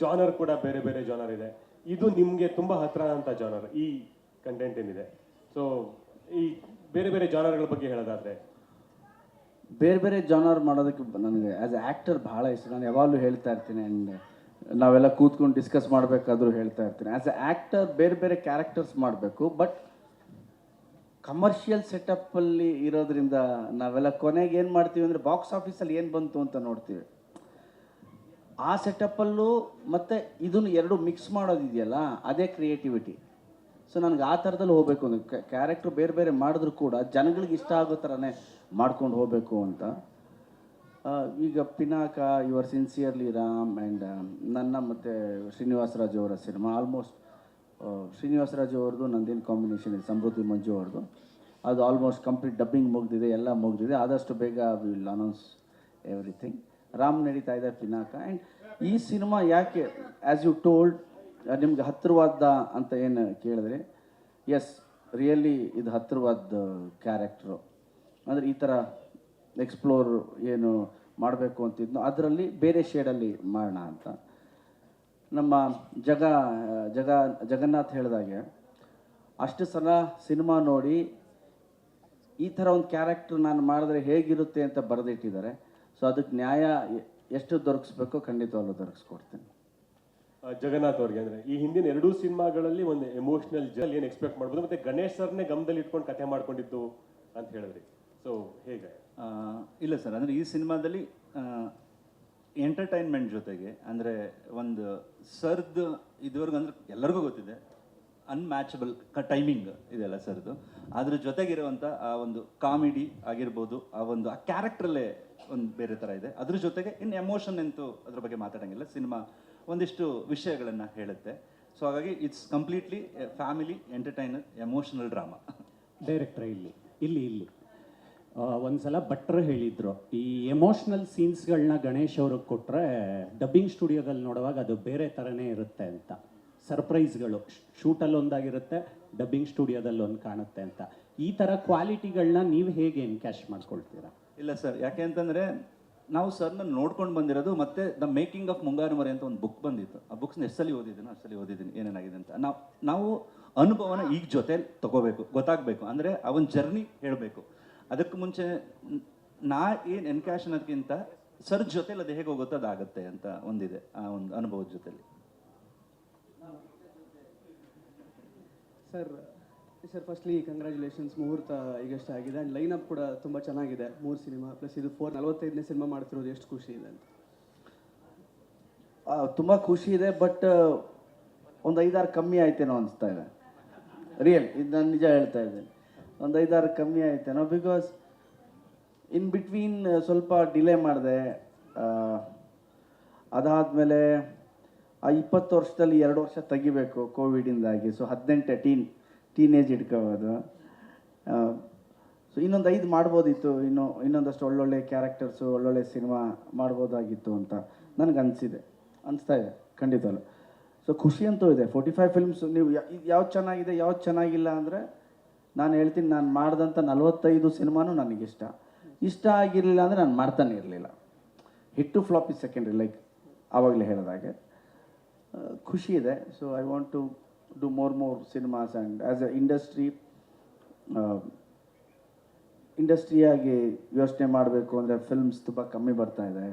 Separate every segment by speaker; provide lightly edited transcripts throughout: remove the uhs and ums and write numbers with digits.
Speaker 1: Genre ಕೂಡ ಬೇರೆ ಬೇರೆ ಜಾನರ್ ಇದೆ. ಇದು ನಿಮಗೆ ತುಂಬ ಹತ್ರ ಅಂತ ಜಾನರ್ ಈ ಕಂಟೆಂಟ್ ಏನಿದೆ. ಸೊ ಈ ಬೇರೆ ಬೇರೆ ಜಾನರ್ಗಳ ಬಗ್ಗೆ ಹೇಳೋದಾದ್ರೆ,
Speaker 2: ಬೇರೆ ಬೇರೆ ಜಾನರ್ ಮಾಡೋದಕ್ಕೆ ನನಗೆ ಆ್ಯಸ್ ಎ ಆ್ಯಕ್ಟರ್ ಭಾಳ ಇಷ್ಟ. ನಾನು ಯಾವಾಗಲೂ ಹೇಳ್ತಾ ಇರ್ತೀನಿ, ಆ್ಯಂಡ್ ನಾವೆಲ್ಲ ಕೂತ್ಕೊಂಡು ಡಿಸ್ಕಸ್ ಮಾಡಬೇಕಾದ್ರೂ ಹೇಳ್ತಾ ಇರ್ತೀನಿ, ಆ್ಯಸ್ ಎ ಆ್ಯಕ್ಟರ್ ಬೇರೆ ಬೇರೆ ಕ್ಯಾರೆಕ್ಟರ್ಸ್ ಮಾಡಬೇಕು. ಬಟ್ ಕಮರ್ಷಿಯಲ್ ಸೆಟಪ್ಪಲ್ಲಿ ಇರೋದ್ರಿಂದ ನಾವೆಲ್ಲ ಕೊನೆಗೆ ಏನು ಮಾಡ್ತೀವಿ ಅಂದರೆ ಬಾಕ್ಸ್ ಆಫೀಸಲ್ಲಿ ಏನು ಬಂತು ಅಂತ ನೋಡ್ತೀವಿ. ಆ ಸೆಟಪ್ಪಲ್ಲೂ ಮತ್ತು ಇದನ್ನು ಎರಡು ಮಿಕ್ಸ್ ಮಾಡೋದಿದೆಯಲ್ಲ, ಅದೇ ಕ್ರಿಯೇಟಿವಿಟಿ. ಸೊ ನನಗೆ ಆ ಥರದಲ್ಲಿ ಹೋಗಬೇಕು ಅಂದರೆ ಕ್ಯಾರೆಕ್ಟ್ರ್ ಬೇರೆ ಬೇರೆ ಮಾಡಿದ್ರು ಕೂಡ ಜನಗಳಿಗೆ ಇಷ್ಟ ಆಗೋ ಥರನೇ ಮಾಡ್ಕೊಂಡು ಹೋಗಬೇಕು ಅಂತ. ಈಗ Pinaka, your sincerely Ram and ನನ್ನ ಮತ್ತು ಶ್ರೀನಿವಾಸ ರಾಜು ಅವರ ಸಿನಿಮಾ, ಆಲ್ಮೋಸ್ಟ್ ಶ್ರೀನಿವಾಸ ರಾಜು ಅವ್ರದ್ದು ನಂದೇನು ಕಾಂಬಿನೇಷನ್ ಇದೆ, ಸಮೃದ್ಧಿ ಮಂಜು ಅವ್ರದ್ದು, ಅದು ಆಲ್ಮೋಸ್ಟ್ ಕಂಪ್ಲೀಟ್ ಡಬ್ಬಿಂಗ್ ಮುಗಿದಿದೆ, ಎಲ್ಲ ಮುಗಿದಿದೆ. ಆದಷ್ಟು ಬೇಗ ವಿಲ್ ಅನೌನ್ಸ್ ಎವ್ರಿಥಿಂಗ್. ರಾಮ್ ನಡೀತಾ ಇದೆ, ಪಿನಾಕ. ಆ್ಯಂಡ್ ಈ ಸಿನಿಮಾ ಯಾಕೆ ಆ್ಯಸ್ ಯು ಟೋಲ್ಡ್ ನಿಮ್ಗೆ ಹತ್ತಿರವಾದ ಅಂತ ಏನು ಕೇಳಿದ್ರೆ, ಎಸ್ ರಿಯಲಿ ಇದು ಹತ್ತಿರವಾದ ಕ್ಯಾರೆಕ್ಟ್ರು. ಅಂದರೆ ಈ ಥರ ಎಕ್ಸ್ಪ್ಲೋರ್ ಏನು ಮಾಡಬೇಕು ಅಂತಿದ್ನೋ ಅದರಲ್ಲಿ ಬೇರೆ ಶೇಡಲ್ಲಿ ಮಾಡೋಣ ಅಂತ. ನಮ್ಮ ಜಗನ್ನಾಥ್ ಹೇಳಿದಾಗೆ ಅಷ್ಟು ಸಲ ಸಿನಿಮಾ ನೋಡಿ ಈ ಥರ ಒಂದು ಕ್ಯಾರೆಕ್ಟ್ರ್ ನಾನು ಮಾಡಿದ್ರೆ ಹೇಗಿರುತ್ತೆ ಅಂತ ಬರೆದಿಟ್ಟಿದ್ದಾರೆ. ಸೊ ಅದಕ್ಕೆ ನ್ಯಾಯ ಎಷ್ಟು ದೊರಕಿಸ್ಬೇಕೋ ಖಂಡಿತವಾಗ್ಲೂ ದೊರಕಿಸ್ಕೊಡ್ತೀನಿ.
Speaker 1: ಜಗನ್ನಾಥ್ ಅವ್ರಿಗೆ ಅಂದರೆ ಈ ಹಿಂದಿನ ಎರಡೂ ಸಿನಿಮಾಗಳಲ್ಲಿ ಒಂದು ಎಮೋಷನಲ್ ಜಲ್ ಏನು ಎಕ್ಸ್ಪೆಕ್ಟ್ ಮಾಡ್ಬೋದು, ಮತ್ತು ಗಣೇಶ್ ಸರ್ನೇ ಗಮನದಲ್ಲಿ ಇಟ್ಕೊಂಡು ಕಥೆ ಮಾಡ್ಕೊಂಡಿದ್ದು ಅಂತ ಹೇಳಿದ್ರಿ. ಸೊ ಹೇಗೆ?
Speaker 3: ಇಲ್ಲ ಸರ್, ಅಂದರೆ ಈ ಸಿನಿಮಾದಲ್ಲಿ ಎಂಟರ್ಟೈನ್ಮೆಂಟ್ ಜೊತೆಗೆ ಅಂದರೆ ಒಂದು ಸರ್ದು ಇದುವರೆಗೂ ಅಂದರೆ ಎಲ್ಲರಿಗೂ ಗೊತ್ತಿದೆ ಅನ್ಮ್ಯಾಚಬಲ್ ಟೈಮಿಂಗ್ ಇದೆಲ್ಲ ಸರ್ದು. ಅದ್ರ ಜೊತೆಗಿರುವಂಥ ಆ ಒಂದು ಕಾಮಿಡಿ ಆಗಿರ್ಬೋದು, ಆ ಕ್ಯಾರೆಕ್ಟ್ರಲ್ಲೇ ಒಂದು ಬೇರೆ ಥರ ಇದೆ. ಅದ್ರ ಜೊತೆಗೆ ಇನ್ನು ಎಮೋಷನ್ ಅಂತೂ ಅದ್ರ ಬಗ್ಗೆ ಮಾತಾಡೋಂಗಿಲ್ಲ. ಸಿನಿಮಾ ಒಂದಿಷ್ಟು ವಿಷಯಗಳನ್ನು ಹೇಳುತ್ತೆ. ಸೊ ಹಾಗಾಗಿ it's completely family entertainer emotional drama.
Speaker 4: ಡೈರೆಕ್ಟ್ರ ಇಲ್ಲಿ ಒಂದು ಸಲ ಭಟ್ರು ಹೇಳಿದ್ರು, ಈ ಎಮೋಷ್ನಲ್ ಸೀನ್ಸ್ಗಳನ್ನ ಗಣೇಶ್ ಅವ್ರಿಗೆ ಕೊಟ್ಟರೆ ಡಬ್ಬಿಂಗ್ ಸ್ಟುಡಿಯೋದಲ್ಲಿ ನೋಡುವಾಗ ಅದು ಬೇರೆ ಥರನೇ ಇರುತ್ತೆ ಅಂತ. ಸರ್ಪ್ರೈಸ್ಗಳು ಶೂಟಲ್ಲಿ ಒಂದಾಗಿರುತ್ತೆ, ಡಬ್ಬಿಂಗ್ ಸ್ಟುಡಿಯೋದಲ್ಲಿ ಒಂದು ಕಾಣುತ್ತೆ ಅಂತ. ಈ ಥರ ಕ್ವಾಲಿಟಿಗಳನ್ನ ನೀವು ಹೇಗೆ ಎನ್ಕ್ಯಾಶ್ ಮಾಡ್ಕೊಳ್ತೀರಾ?
Speaker 3: ಇಲ್ಲ ಸರ್, ಯಾಕೆ ಅಂತಂದರೆ ನಾವು ಸರ್ನ ನೋಡ್ಕೊಂಡು ಬಂದಿರೋದು. ಮತ್ತು ದ ಮೇಕಿಂಗ್ ಆಫ್ ಮುಂಗಾರು ಮರೆ ಅಂತ ಒಂದು ಬುಕ್ ಬಂದಿತ್ತು. ಆ ಬುಕ್ಸ್ನ ಎಷ್ಟಲ್ಲಿ ಓದಿದ್ದೀನಿ ಏನೇನಾಗಿದೆ ಅಂತ. ನಾವು ಅನುಭವನ ಈಗ ಜೊತೆಲಿ ತೊಗೋಬೇಕು, ಗೊತ್ತಾಗಬೇಕು. ಅಂದರೆ ಆ ಒಂದು ಜರ್ನಿ ಹೇಳಬೇಕು. ಅದಕ್ಕೆ ಮುಂಚೆ ಏನು ಎನ್ಕ್ಯಾಶ್ ಅನ್ನೋದಕ್ಕಿಂತ ಸರ್ ಜೊತೆಲಿ ಅದು ಹೇಗೆ ಹೋಗುತ್ತೋ ಅದಾಗುತ್ತೆ ಅಂತ ಒಂದಿದೆ ಆ ಒಂದು ಅನುಭವದ ಜೊತೆಲಿ.
Speaker 5: ಸರ್ ಫಸ್ಟ್ಲಿ ಕಂಗ್ರ್ಯಾಚುಲೇಷನ್ಸ್, ಮುಹೂರ್ತ ಈಗಷ್ಟೇ ಆಗಿದೆ. ಆ್ಯಂಡ್ ಲೈನಪ್ ಕೂಡ ತುಂಬ ಚೆನ್ನಾಗಿದೆ, 3 ಸಿನಿಮಾ ಪ್ಲಸ್ ಇದು 45ನೇ ಸಿನಿಮಾ ಮಾಡ್ತಿರೋದು. ಎಷ್ಟು ಖುಷಿ ಇದೆ ಅಂತ?
Speaker 2: ತುಂಬ ಖುಷಿ ಇದೆ. ಬಟ್ ಒಂದು 5-6 ಕಮ್ಮಿ ಆಯ್ತೇನೋ ಅನಿಸ್ತಾ ಇದೆ. ರಿಯಲ್ ಇದು ನಾನು ನಿಜ ಹೇಳ್ತಾ ಇದ್ದೇನೆ, ಒಂದು 5-6 ಕಮ್ಮಿ ಆಯ್ತೇನೋ. ಬಿಕಾಸ್ ಇನ್ ಬಿಟ್ವೀನ್ ಸ್ವಲ್ಪ ಡಿಲೇ ಮಾಡಿದೆ. ಅದಾದಮೇಲೆ ಆ 20 ವರ್ಷದಲ್ಲಿ 2 ವರ್ಷ ತೆಗಿಬೇಕು ಕೋವಿಡಿಂದಾಗಿ. ಸೊ 18 ಟೀನೇಜ್ ಇಟ್ಕೋಬೋದು. ಸೊ ಇನ್ನೊಂದು 5 ಮಾಡ್ಬೋದಿತ್ತು, ಇನ್ನೊಂದಷ್ಟು ಒಳ್ಳೊಳ್ಳೆ ಕ್ಯಾರೆಕ್ಟರ್ಸು, ಒಳ್ಳೊಳ್ಳೆ ಸಿನಿಮಾ ಮಾಡ್ಬೋದಾಗಿತ್ತು ಅಂತ ನನಗೆ ಅನಿಸ್ತಾ ಇದೆ ಖಂಡಿತವಲ್ಲ. ಸೊ ಖುಷಿ ಅಂತೂ ಇದೆ. 45 ಫಿಲ್ಮ್ಸ್ ನೀವು ಯಾವ್ದು ಚೆನ್ನಾಗಿದೆ ಯಾವ್ದು ಚೆನ್ನಾಗಿಲ್ಲ ಅಂದರೆ ನಾನು ಹೇಳ್ತೀನಿ, ನಾನು ಮಾಡಿದಂಥ 45 ಸಿನಿಮಾನೂ ನನಗಿಷ್ಟ. ಇಷ್ಟ ಆಗಿರಲಿಲ್ಲ ಅಂದರೆ ನಾನು ಮಾಡ್ತಾನೆ ಇರಲಿಲ್ಲ. Hit to flop is secondary, like ಆವಾಗಲೇ ಹೇಳಿದಾಗೆ. ಖುಷಿ ಇದೆ. So I want to do more cinemas. And as a ಇಂಡಸ್ಟ್ರಿಯಾಗಿ ಯೋಚನೆ ಮಾಡಬೇಕು ಅಂದರೆ ಫಿಲ್ಮ್ಸ್ ತುಂಬ ಕಮ್ಮಿ ಬರ್ತಾ ಇದೆ.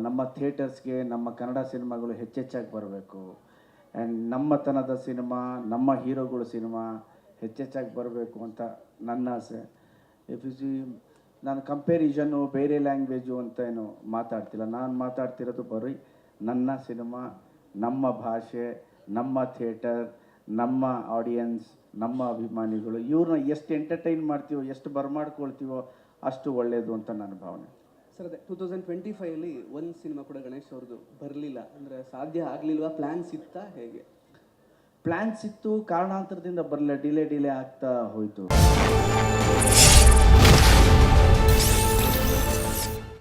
Speaker 2: ನಮ್ಮ ಥಿಯೇಟರ್ಸ್ಗೆ ನಮ್ಮ ಕನ್ನಡ ಸಿನಿಮಾಗಳು ಹೆಚ್ಚೆಚ್ಚಾಗಿ ಬರಬೇಕು. ಆ್ಯಂಡ್ ನಮ್ಮತನದ ಸಿನಿಮಾ, ನಮ್ಮ ಹೀರೋಗಳು ಸಿನಿಮಾ ಹೆಚ್ಚೆಚ್ಚಾಗಿ ಬರಬೇಕು ಅಂತ ನನ್ನ ಆಸೆ. ನಾನು ಕಂಪೇರಿಷನ್ನು ಬೇರೆ ಲ್ಯಾಂಗ್ವೇಜು ಅಂತ ಏನು ಮಾತಾಡ್ತಿಲ್ಲ. ನಾನು ಮಾತಾಡ್ತಿರೋದು ಬರೀ ನನ್ನ ಸಿನಿಮಾ, ನಮ್ಮ ಭಾಷೆ, ನಮ್ಮ ಥಿಯೇಟರ್, ನಮ್ಮ ಆಡಿಯನ್ಸ್, ನಮ್ಮ ಅಭಿಮಾನಿಗಳು. ಇವ್ರನ್ನ ಎಷ್ಟು ಎಂಟರ್ಟೈನ್ ಮಾಡ್ತೀವೋ, ಎಷ್ಟು ಬರಮಾಡ್ಕೊಳ್ತೀವೋ ಅಷ್ಟು ಒಳ್ಳೆಯದು ಅಂತ ನನ್ನ ಭಾವನೆ.
Speaker 5: ಸರ್ ಅದೇ 2025 ಒಂದು ಸಿನಿಮಾ ಕೂಡ ಗಣೇಶ್ ಅವ್ರದ್ದು ಬರಲಿಲ್ಲ ಅಂದರೆ ಸಾಧ್ಯ ಆಗಲಿಲ್ವಾ? ಪ್ಲ್ಯಾನ್ಸ್ ಇತ್ತಾ ಹೇಗೆ?
Speaker 2: ಪ್ಲ್ಯಾನ್ಸ್ ಇತ್ತು, ಕಾರಣಾಂತರದಿಂದ ಬರಲಿಲ್ಲ, ಡಿಲೇ ಆಗ್ತಾ ಹೋಯಿತು.